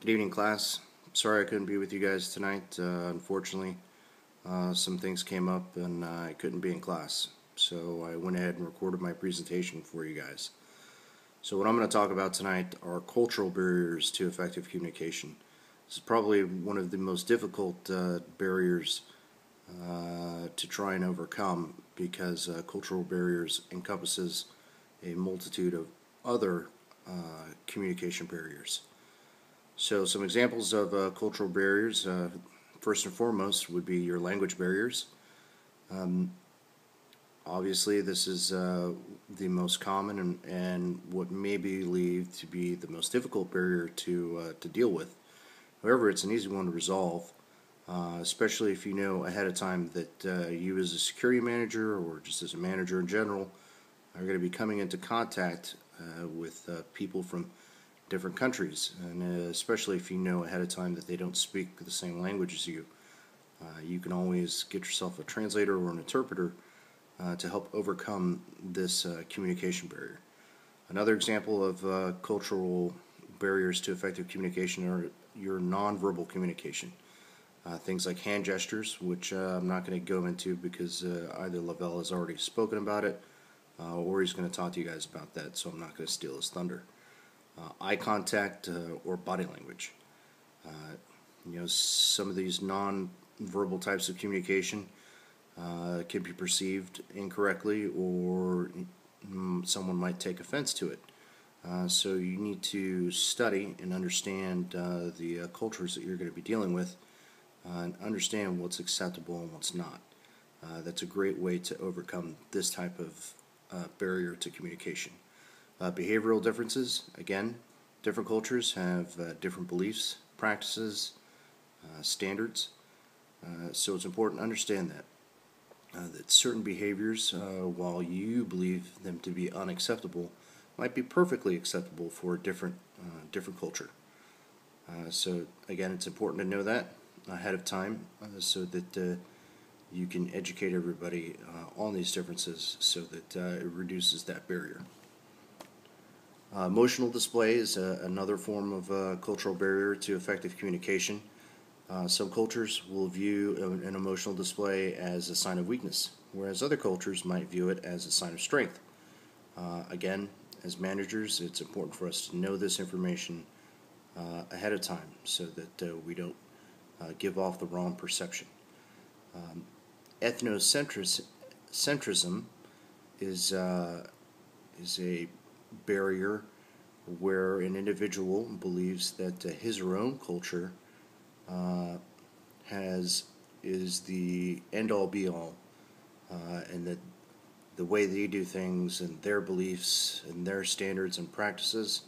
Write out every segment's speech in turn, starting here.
Good evening, class. Sorry I couldn't be with you guys tonight. Unfortunately, some things came up and I couldn't be in class. So I went ahead and recorded my presentation for you guys. So what I'm going to talk about tonight are cultural barriers to effective communication. This is probably one of the most difficult barriers to try and overcome because cultural barriers encompasses a multitude of other communication barriers. So some examples of cultural barriers, first and foremost, would be your language barriers. Obviously, this is the most common and what may be believed to be the most difficult barrier to deal with. However, it's an easy one to resolve, especially if you know ahead of time that you as a security manager or just as a manager in general are going to be coming into contact with people from different countries, and especially if you know ahead of time that they don't speak the same language as you. You can always get yourself a translator or an interpreter to help overcome this communication barrier. Another example of cultural barriers to effective communication are your nonverbal communication. Things like hand gestures, which I'm not going to go into because either Lavelle has already spoken about it or he's going to talk to you guys about that, so I'm not going to steal his thunder. Eye contact or body language. Some of these non-verbal types of communication can be perceived incorrectly, or someone might take offense to it. So you need to study and understand the cultures that you're going to be dealing with and understand what's acceptable and what's not. That's a great way to overcome this type of barrier to communication. Behavioral differences, again, different cultures have different beliefs, practices, standards, so it's important to understand that certain behaviors, while you believe them to be unacceptable, might be perfectly acceptable for a different culture. So again, it's important to know that ahead of time so that you can educate everybody on these differences so that it reduces that barrier. Emotional display is another form of cultural barrier to effective communication. Some cultures will view an emotional display as a sign of weakness, whereas other cultures might view it as a sign of strength. Again, as managers, it's important for us to know this information ahead of time so that we don't give off the wrong perception. Ethnocentrism is a barrier where an individual believes that his or her own culture is the end-all be-all, and that the way they do things and their beliefs and their standards and practices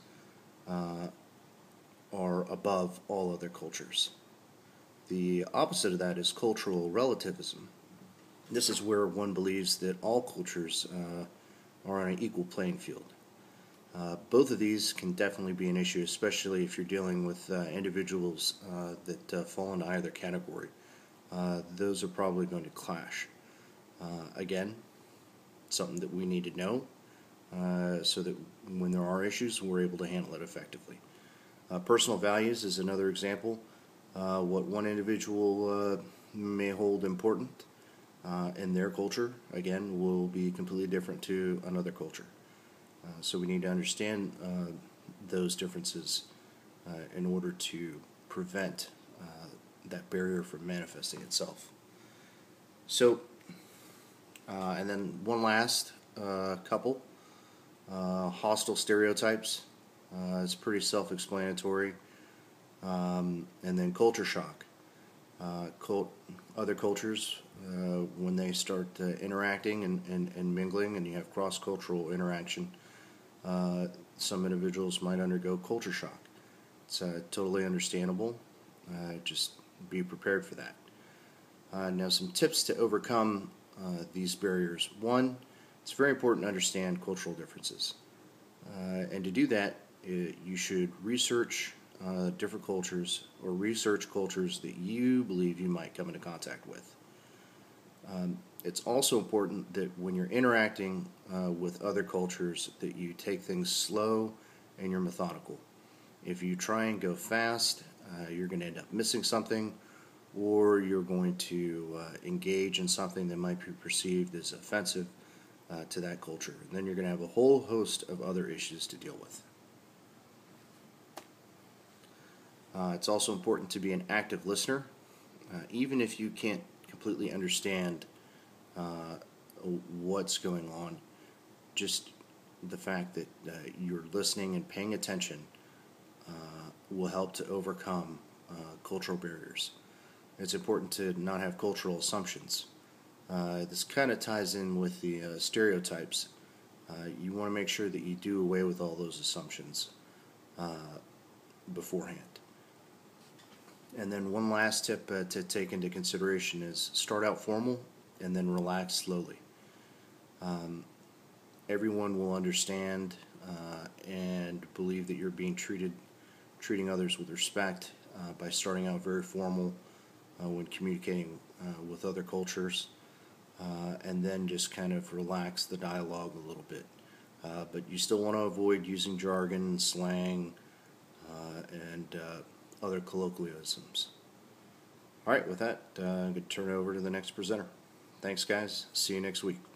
are above all other cultures. The opposite of that is cultural relativism. This is where one believes that all cultures are on an equal playing field. Both of these can definitely be an issue, especially if you're dealing with individuals that fall into either category. Those are probably going to clash. Again, something that we need to know so that when there are issues, we're able to handle it effectively. Personal values is another example. What one individual may hold important in their culture, again, will be completely different to another culture. So we need to understand those differences in order to prevent that barrier from manifesting itself. So, and then one last couple, hostile stereotypes. It's pretty self-explanatory. And then culture shock. Other cultures, when they start interacting and mingling, and you have cross-cultural interaction, some individuals might undergo culture shock. It's totally understandable. Just be prepared for that. Now, some tips to overcome these barriers. One, it's very important to understand cultural differences. And to do that, you should research different cultures or research cultures that you believe you might come into contact with. It's also important that when you're interacting with other cultures that you take things slow and you're methodical. If you try and go fast, you're going to end up missing something, or you're going to engage in something that might be perceived as offensive to that culture. And then you're going to have a whole host of other issues to deal with. It's also important to be an active listener, even if you can't completely understand what's going on. Just the fact that you're listening and paying attention will help to overcome cultural barriers. It's important to not have cultural assumptions. This kind of ties in with the stereotypes. You want to make sure that you do away with all those assumptions beforehand. And then one last tip to take into consideration is start out formal and then relax slowly. Everyone will understand and believe that you're treating others with respect by starting out very formal when communicating with other cultures, and then just kind of relax the dialogue a little bit. But you still want to avoid using jargon, slang, and other colloquialisms. All right, with that, I'm going to turn it over to the next presenter. Thanks, guys. See you next week.